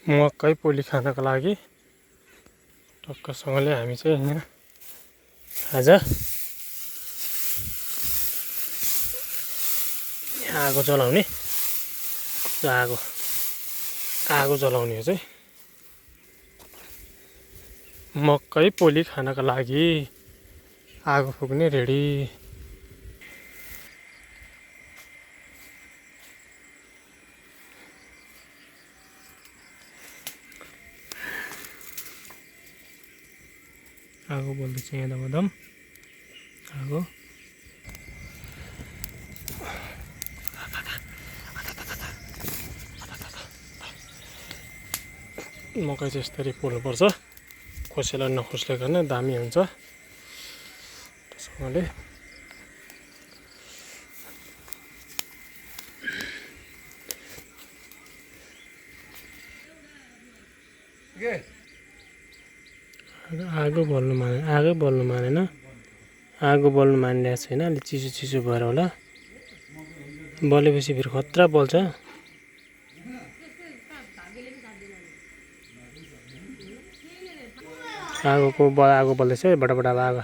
मकै पोली खानको लागि टक्कसँगले हामी चाहिँ यहाँ आज आगो जलाउने आगो जलाउने हो चाहिँ मकै पोली खानको लागि आगो फुक्ने रेडी। आगो बल्दैछ यहाँ दमदम आगो। मकै चाहिँ यसरी पोल्नुपर्छ, कसैलाई नखोस्लेकन दामी हुन्छ त्यसैले। आगो बल्नु मानेन, आगो बल्नु मानिरहेको छैन, अलिक चिसो भएर होला। बलेपछि फेरि खतरा बल्छ। आगो बल्दैछ बडा आगो।